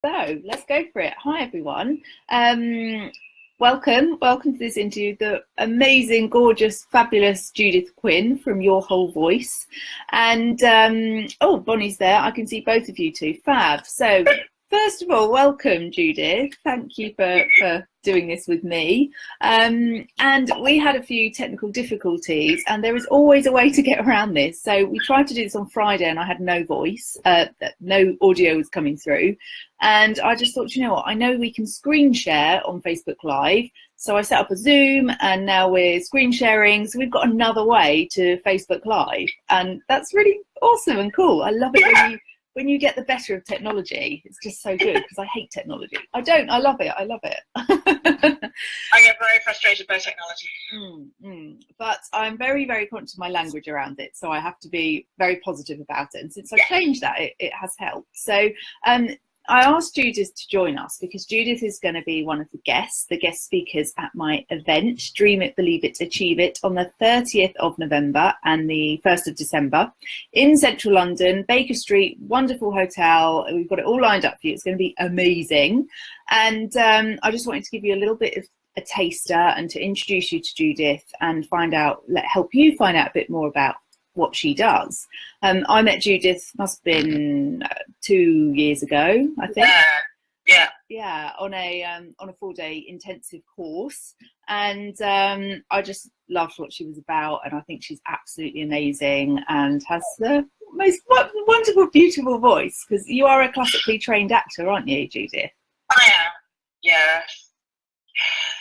So let's go for it. Hi everyone. Welcome to this interview. The amazing, gorgeous, fabulous Judith Quin from Your Whole Voice, and oh, Bonnie's there. I can see both of you two. Fab. So first of all, welcome, Judith. Thank you for doing this with me. And we had a few technical difficulties, and there is always a way to get around this. So we tried to do this on Friday, and I had no voice, no audio was coming through. And I just thought, you know what, I know we can screen share on Facebook Live. So I set up a Zoom, and now we're screen sharing. So we've got another way to Facebook Live. And that's really awesome and cool. I love it when you get the better of technology. It's just so good, because I hate technology. I don't, I love it. I get very frustrated by technology. But I'm very, very conscious of my language around it. So I have to be very positive about it. And since I've changed that, it has helped. So I asked Judith to join us because Judith is going to be one of the guest speakers at my event, Dream It, Believe It, Achieve It, on the 30th of November and the 1st of December in central London, Baker Street, wonderful hotel. We've got it all lined up for you. It's going to be amazing. And I just wanted to give you a little bit of a taster and to introduce you to Judith and help you find out a bit more about what she does. I met Judith, must have been 2 years ago, I think. Yeah, on a 4-day intensive course, and I just loved what she was about, and I think she's absolutely amazing and has the most wonderful, beautiful voice, because you are a classically trained actor, aren't you, Judith? I am, yeah.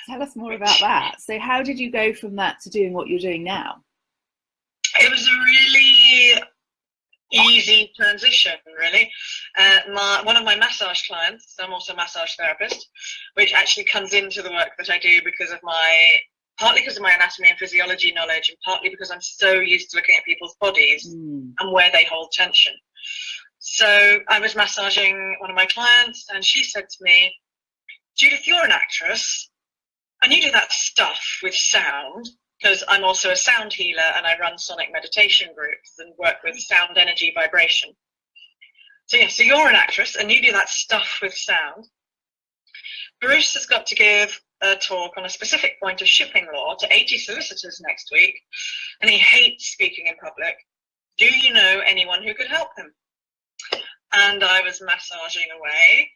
Tell us more about that. So how did you go from that to doing what you're doing now? It was a really easy transition, really. One of my massage clients, I'm also a massage therapist, which actually comes into the work that I do partly because of my anatomy and physiology knowledge, and partly because I'm so used to looking at people's bodies and where they hold tension. So I was massaging one of my clients, and she said to me, "Judith, you're an actress, and you do that stuff with sound," because I'm also a sound healer and I run sonic meditation groups and work with sound energy vibration. So you're an actress and you do that stuff with sound. Bruce has got to give a talk on a specific point of shipping law to 80 solicitors next week, and he hates speaking in public. Do you know anyone who could help him? And I was massaging away,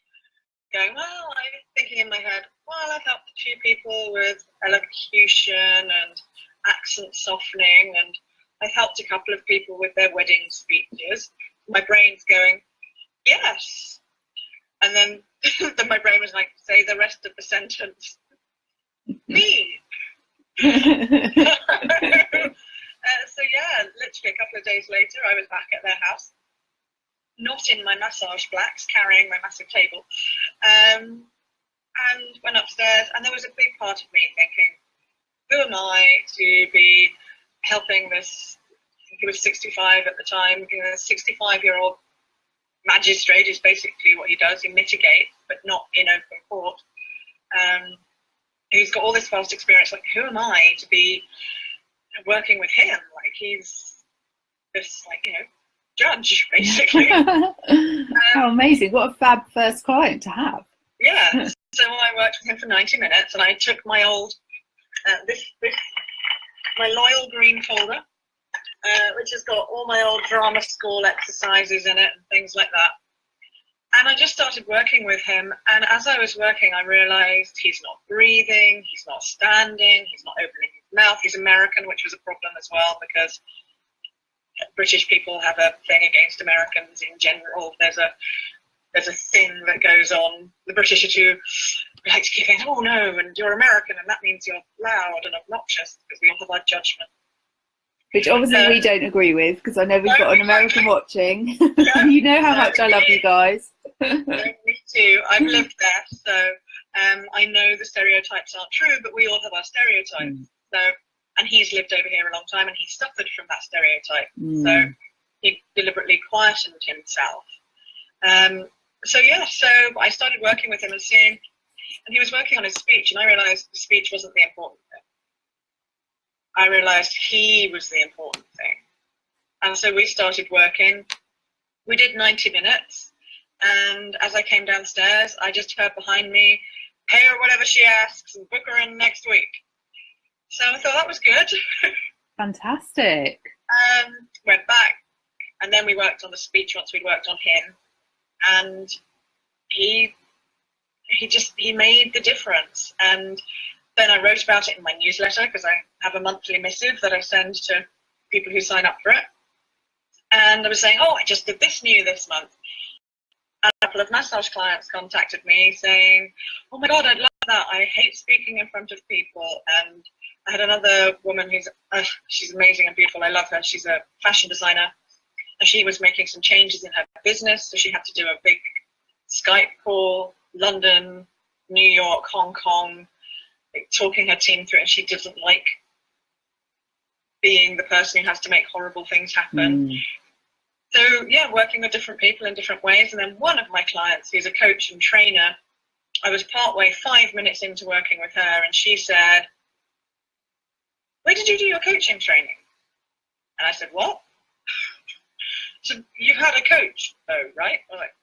going, well, I'm thinking in my head, well, I've helped a few people with elocution and accent softening, and I've helped a couple of people with their wedding speeches. My brain's going, yes. And then, then my brain was like, say the rest of the sentence. Me. So yeah, literally a couple of days later, I was back at their house, not in my massage blacks, carrying my massive table, and went upstairs, and there was a big part of me thinking, who am I to be helping this, I think he was 65 at the time, a 65-year-old magistrate is basically what he does. He mitigates, but not in open court. He's got all this vast experience. Like, who am I to be working with him? Like, he's this, judge, basically. How amazing. What a fab first client to have. Yeah. So I worked with him for 90 minutes, and I took my old, my loyal green folder, which has got all my old drama school exercises in it and things like that. And I just started working with him. And as I was working, I realized he's not breathing, he's not standing, he's not opening his mouth. He's American, which was a problem as well, because British people have a thing against Americans in general. There's a thing that goes on. The British are too like to keep saying, oh no, and you're American, and that means you're loud and obnoxious, because we all have our judgment. Which obviously we don't agree with, because I know we've got an American watching. Yeah, you know how much I love you guys. Me too. I've lived there, so I know the stereotypes aren't true, but we all have our stereotypes. So, and he's lived over here a long time, and he suffered from that stereotype. So he deliberately quietened himself. So I started working with him and seeing, and he was working on his speech, and I realized the speech wasn't the important thing. I realized he was the important thing. And so we started working. We did 90 minutes. And as I came downstairs, I just heard behind me, pay her whatever she asks and book her in next week. So I thought that was good. Fantastic. Went back, and then we worked on the speech once we'd worked on him, and he made the difference. And then I wrote about it in my newsletter, because I have a monthly missive that I send to people who sign up for it. And I was saying, oh, I just did this new this month. And a couple of massage clients contacted me saying, oh my God, I'd love that. I hate speaking in front of people. And I had another woman who's, she's amazing and beautiful. I love her. She's a fashion designer. And she was making some changes in her business. So she had to do a big Skype call, London, New York, Hong Kong, talking her team through it. And she doesn't like being the person who has to make horrible things happen. So yeah, working with different people in different ways. And then one of my clients, who's a coach and trainer, I was partway 5 minutes into working with her, and she said, where did you do your coaching training? And I said, what? So you've had a coach though, right? I was like,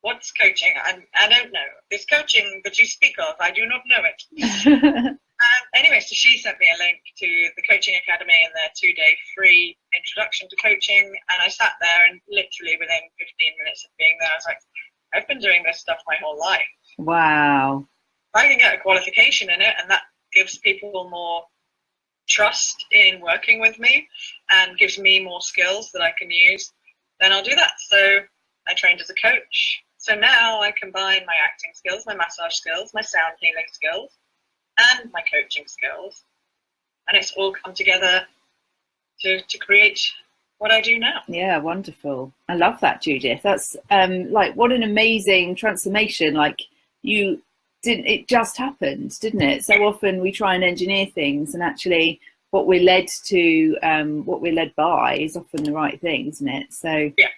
what's coaching? I don't know. This coaching that you speak of, I do not know it. Anyway, so she sent me a link to the Coaching Academy and their 2-day free introduction to coaching. And I sat there, and literally within 15 minutes of being there, I was like, I've been doing this stuff my whole life. Wow. I can get a qualification in it, and that gives people more trust in working with me and gives me more skills that I can use, then I'll do that. So I trained as a coach. So now I combine my acting skills, my massage skills, my sound healing skills, and my coaching skills, and it's all come together to create what I do now. Yeah, wonderful. I love that, Judith. That's like, what an amazing transformation. Like, you didn't, it just happened, didn't it? So often we try and engineer things, and actually what we're led to, what we're led by is often the right thing, isn't it? So yeah.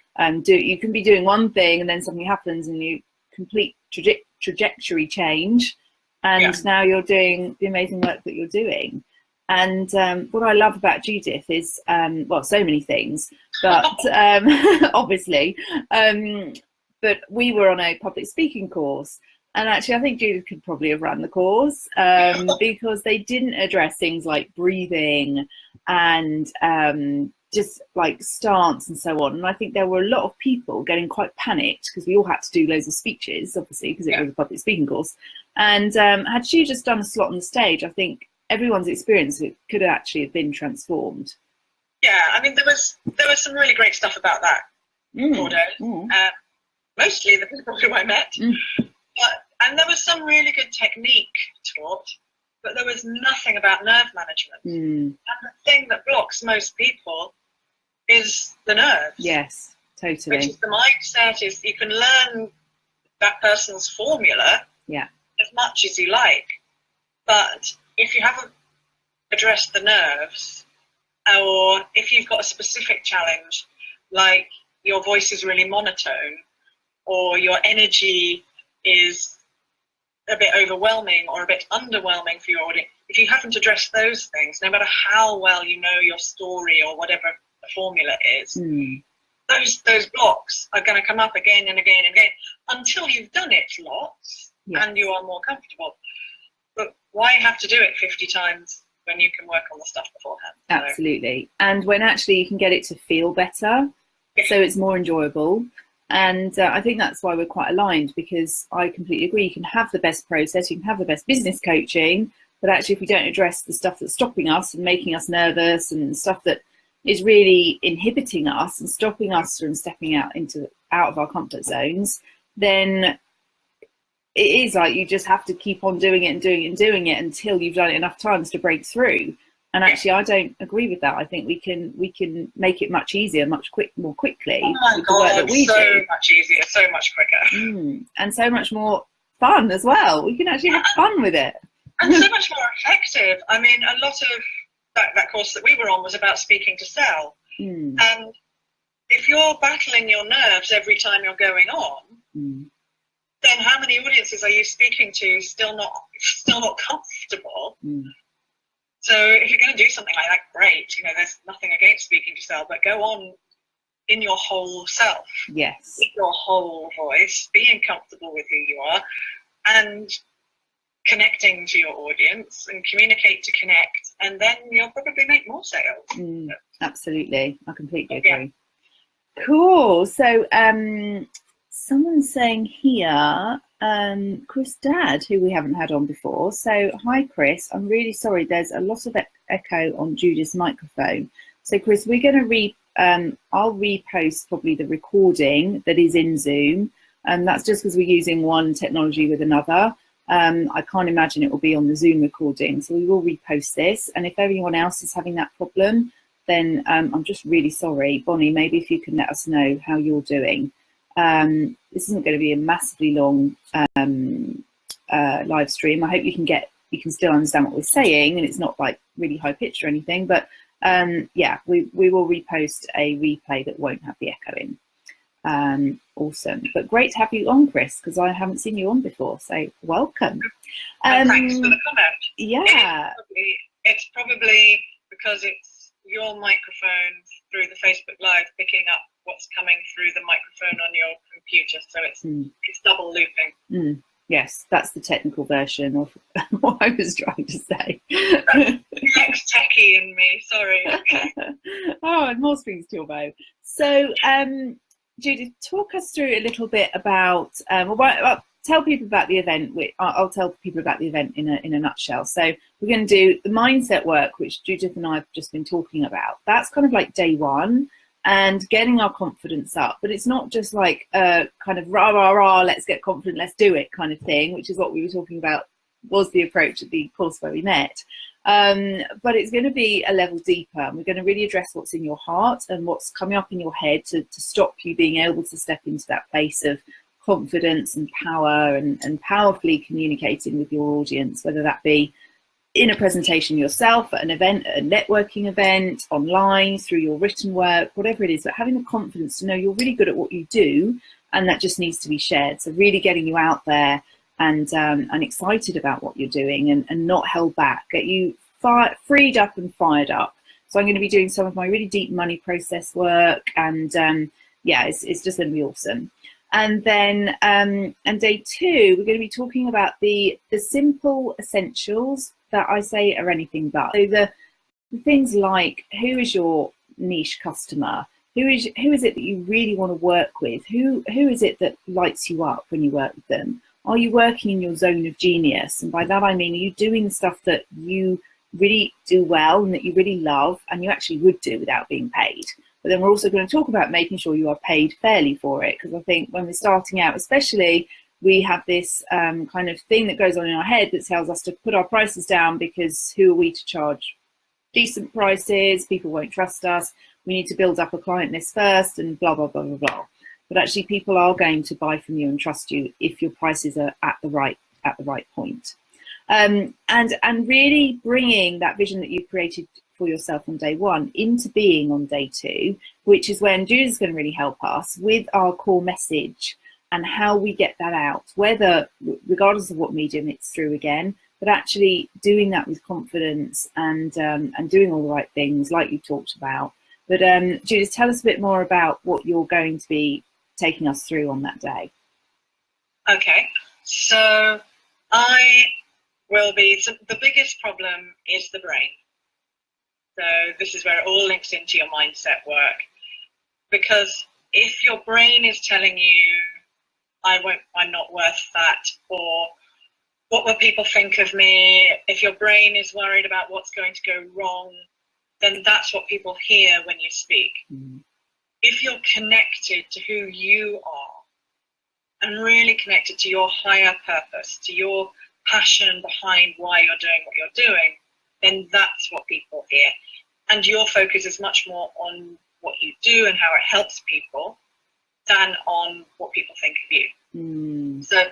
You can be doing one thing and then something happens and you complete trajectory change. And now you're doing the amazing work that you're doing. And what I love about Judith is, well, so many things, but obviously, but we were on a public speaking course. And actually, I think Judith could probably have run the course because they didn't address things like breathing and just like stance and so on. And I think there were a lot of people getting quite panicked because we all had to do loads of speeches, obviously, because it was a public speaking course. And had she just done a slot on the stage, I think everyone's experience could actually have been transformed. Yeah, I mean, there was some really great stuff about that. Mostly the people who I met. And there was some really good technique taught, but there was nothing about nerve management. And the thing that blocks most people is the nerves. Yes, totally. Which is the mindset is you can learn that person's formula as much as you like, but if you haven't addressed the nerves, or if you've got a specific challenge, like your voice is really monotone, or your energy is a bit overwhelming or a bit underwhelming for your audience, if you haven't addressed those things, no matter how well you know your story or whatever the formula is, those blocks are going to come up again and again and again until you've done it lots and you are more comfortable. But why have to do it 50 times when you can work on the stuff beforehand? Absolutely. And when actually you can get it to feel better, so it's more enjoyable. And I think that's why we're quite aligned, because I completely agree. You can have the best process, you can have the best business coaching, but actually if we don't address the stuff that's stopping us and making us nervous and stuff that is really inhibiting us and stopping us from stepping out of our comfort zones, then it is like you just have to keep on doing it and doing it and doing it until you've done it enough times to break through. And actually, I don't agree with that. I think we can make it much easier, more quickly. Oh my God, so much easier, so much quicker. And so much more fun as well. We can actually have fun with it. And so much more effective. I mean, a lot of that course that we were on was about speaking to sell. And if you're battling your nerves every time you're going on, then how many audiences are you speaking to still not comfortable? So if you're going to do something like that, great. You know, there's nothing against speaking to sell, but go on in your whole self, Yes. in your whole voice, being comfortable with who you are, and connecting to your audience and communicate to connect, and then you'll probably make more sales. Absolutely, I completely agree. Cool. So someone's saying here, Chris Dad, who we haven't had on before. So hi Chris, I'm really sorry, there's a lot of echo on Judith's microphone. So Chris, we're going to I'll repost probably the recording that is in Zoom, and that's just because we're using one technology with another. I can't imagine it will be on the Zoom recording, so we will repost this. And if anyone else is having that problem, then I'm just really sorry. Bonnie, maybe if you can let us know how you're doing. This isn't going to be a massively long live stream. I hope you can still understand what we're saying, and it's not like really high pitched or anything, but yeah, we will repost a replay that won't have the echoing. Awesome, but great to have you on, Chris, because I haven't seen you on before, so welcome. Thanks for the comment. Yeah, it's probably because it's your microphone through the Facebook Live picking up what's coming through the microphone on your computer, so it's double looping. Yes, that's the technical version of what I was trying to say. Ex-techie in me, sorry. Oh, and more strings to your bow. So, Judith, talk us through a little bit about, tell people about the event. I'll tell people about the event in a nutshell. So we're going to do the mindset work, which Judith and I have just been talking about. That's kind of like day one, and getting our confidence up. But it's not just like a kind of rah, rah, rah, let's get confident, let's do it kind of thing, which is what we were talking about, was the approach at the course where we met. But it's going to be a level deeper, and we're going to really address what's in your heart and what's coming up in your head to stop you being able to step into that place of confidence and power and powerfully communicating with your audience, whether that be in a presentation yourself, at an event, at a networking event, online, through your written work, whatever it is, but having the confidence to know you're really good at what you do, and that just needs to be shared. So really getting you out there and excited about what you're doing, and not held back, get you freed up and fired up. So I'm going to be doing some of my really deep money process work, and yeah, it's just going to be awesome. And then and day two, we're going to be talking about the simple essentials that I say are anything but. So the things like, who is your niche customer? Who is it that you really want to work with? Who is it that lights you up when you work with them? Are you working in your zone of genius? And by that I mean, are you doing the stuff that you really do well and that you really love and you actually would do without being paid? But then we're also going to talk about making sure you are paid fairly for it, because I think when we're starting out, especially, we have this kind of thing that goes on in our head that tells us to put our prices down, because who are we to charge decent prices? People won't trust us. We need to build up a client list first, and blah, blah, blah, blah, blah. But actually, people are going to buy from you and trust you if your prices are at the right point. And really bringing that vision that you created for yourself on day one into being on day two, which is when Judith is going to really help us with our core message and how we get that out, whether, regardless of what medium it's through again, but actually doing that with confidence and doing all the right things like you talked about. But Judith, tell us a bit more about what you're going to be taking us through on that day. Okay, so I will be, so the biggest problem is the brain. So this is where it all links into your mindset work, because if your brain is telling you, I'm not worth that, or what will people think of me, if your brain is worried about what's going to go wrong, then that's what people hear when you speak. If you're connected to who you are and really connected to your higher purpose, to your passion behind why you're doing what you're doing, then that's what people hear. And your focus is much more on what you do and how it helps people than on what people think of you. So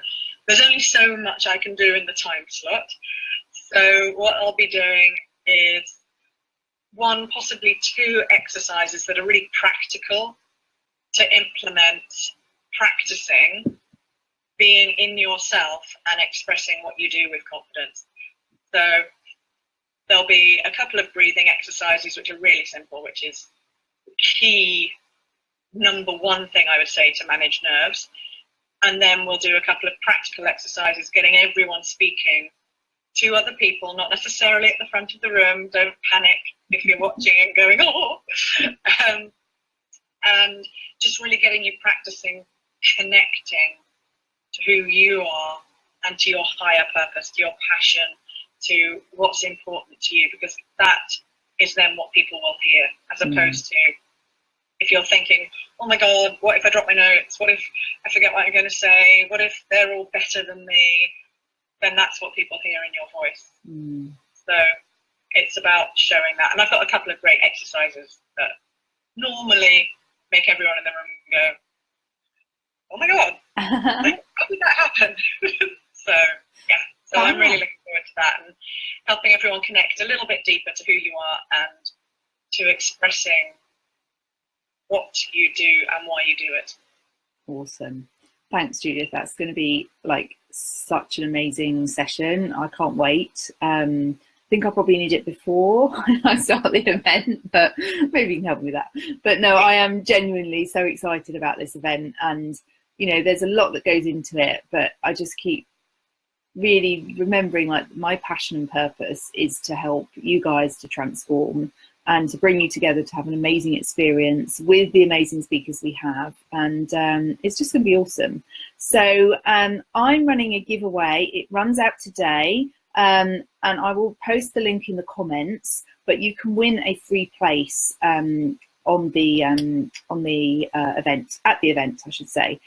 there's only so much I can do in the time slot. So what I'll be doing is one, possibly two exercises that are really practical to implement, practicing being in yourself and expressing what you do with confidence. So there'll be a couple of breathing exercises which are really simple, which is the key number one thing I would say to manage nerves. And then we'll do a couple of practical exercises, getting everyone speaking to other people, not necessarily at the front of the room. Don't panic if you're watching and going, oh. And just really getting you practicing connecting to who you are and to your higher purpose, to your passion, to what's important to you, because that is then what people will hear, as opposed to if you're thinking, oh my God, what if I drop my notes? What if I forget what I'm going to say? What if they're all better than me? Then that's what people hear in your voice. So it's about showing that. And I've got a couple of great exercises that normally make everyone in the room go, oh my God, like, how did that happen? So yeah, so I'm really looking forward to that and helping everyone connect a little bit deeper to who you are and to expressing what you do and why you do it. Awesome. Thanks, Judith. That's going to be like such an amazing session. I can't wait. I think I'll probably need it before I start the event, but maybe you can help me with that. But no, I am genuinely so excited about this event, and you know, there's a lot that goes into it, but I just keep really remembering like my passion and purpose is to help you guys to transform and to bring you together to have an amazing experience with the amazing speakers we have. And it's just going to be awesome. So I'm running a giveaway. It runs out today. And I will post the link in the comments, but you can win a free place on the event, at the event, I should say,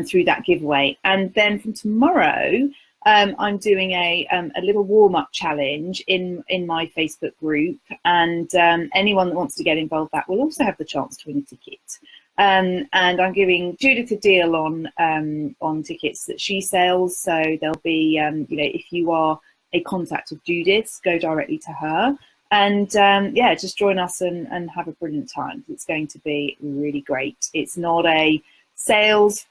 through that giveaway. And then from tomorrow, I'm doing a little warm-up challenge in my Facebook group, and anyone that wants to get involved, that will also have the chance to win a ticket. And I'm giving Judith a deal on tickets that she sells. So there'll be, you know, if you are a contact of Judith's, go directly to her, and yeah, just join us and have a brilliant time. It's going to be really great. It's not a sales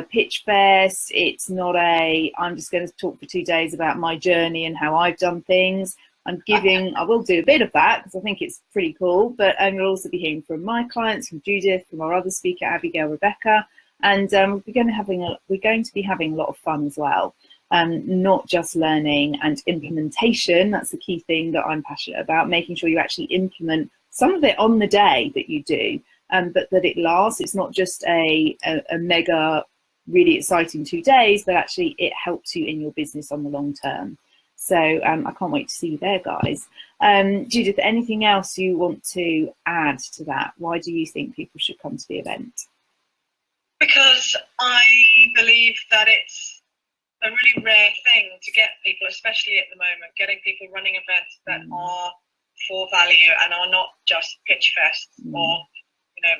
pitch fest. It's not I'm just going to talk for 2 days about my journey and how I've done things. I will do a bit of that because I think it's pretty cool, but you'll also be hearing from my clients, from Judith, from our other speaker, Abigail Rebecca, and we're going to be having a lot of fun as well. Not just learning and implementation. That's the key thing that I'm passionate about, making sure you actually implement some of it on the day that you do, but that it lasts. It's not just a mega, really exciting 2 days, but actually it helps you in your business on the long term. So I can't wait to see you there, guys. Judith, anything else you want to add to that? Why do you think people should come to the event? Because I believe that it's a really rare thing to get people, especially at the moment, getting people running events that are for value and are not just pitch fests or, you know,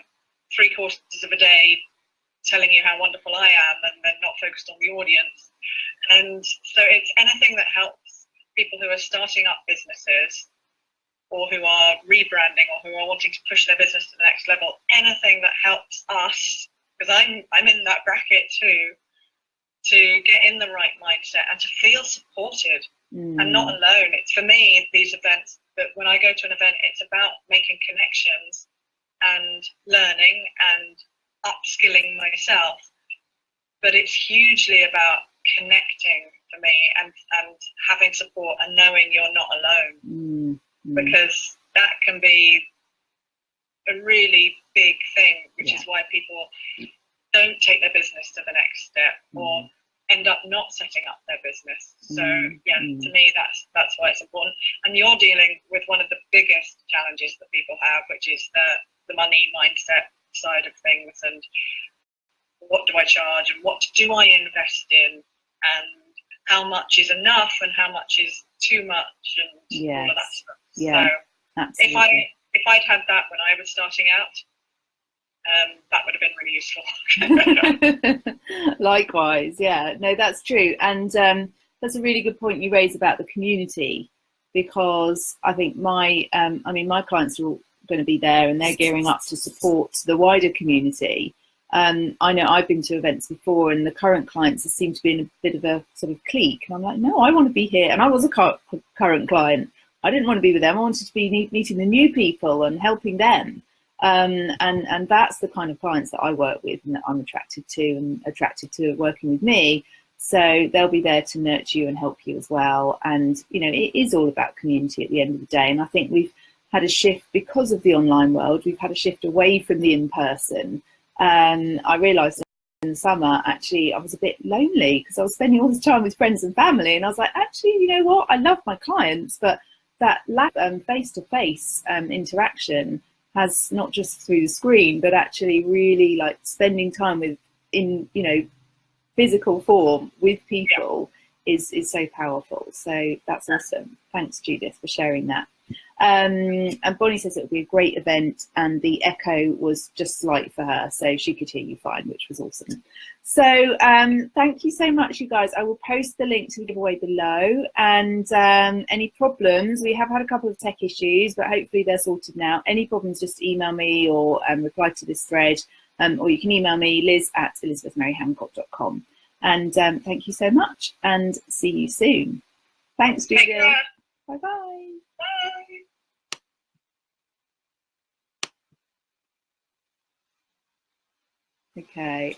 3 courses of a day telling you how wonderful I am and then not focused on the audience. And so it's anything that helps people who are starting up businesses or who are rebranding or who are wanting to push their business to the next level, anything that helps us, because I'm in that bracket too, to get in the right mindset and to feel supported and not alone. It's, for me, these events, that when I go to an event, it's about making connections and learning and upskilling myself, but it's hugely about connecting for me and having support and knowing you're not alone, because that can be a really big thing, which is why people don't take their business to the next step or end up not setting up their business. So yeah, to me that's why it's important. And you're dealing with one of the biggest challenges that people have, which is the money mindset side of things, and what do I charge and what do I invest in and how much is enough and how much is too much and all of that stuff. Yeah, so absolutely. if I'd had that when I was starting out, that would have been really useful. Likewise, yeah, no, that's true. And that's a really good point you raise about the community, because I think my clients are all going to be there and they're gearing up to support the wider community. I know I've been to events before and the current clients seem to be in a bit of a sort of clique, and I'm like, no, I want to be here. And I was a current client. I didn't want to be with them. I wanted to be meeting the new people and helping them. And that's the kind of clients that I work with and that I'm attracted to, and attracted to working with me. So they'll be there to nurture you and help you as well. And, you know, it is all about community at the end of the day. And I think we've had a shift because of the online world. We've had a shift away from the in-person. I realised in the summer, actually, I was a bit lonely because I was spending all this time with friends and family. And I was like, actually, you know what? I love my clients, but that lack of face-to-face interaction has, not just through the screen, but actually really like spending time with, in, you know, physical form with people is so powerful. So that's awesome. Thanks, Judith, for sharing that. And Bonnie says it would be a great event, and the echo was just slight for her, so she could hear you fine, which was awesome. So thank you so much, you guys. I will post the link to the giveaway below, and any problems, we have had a couple of tech issues, but hopefully they're sorted now. Any problems, just email me or reply to this thread, or you can email me, liz@elizabethmaryhancock.com. And thank you so much, and see you soon. Thanks, Judith. Bye-bye. Bye. Okay.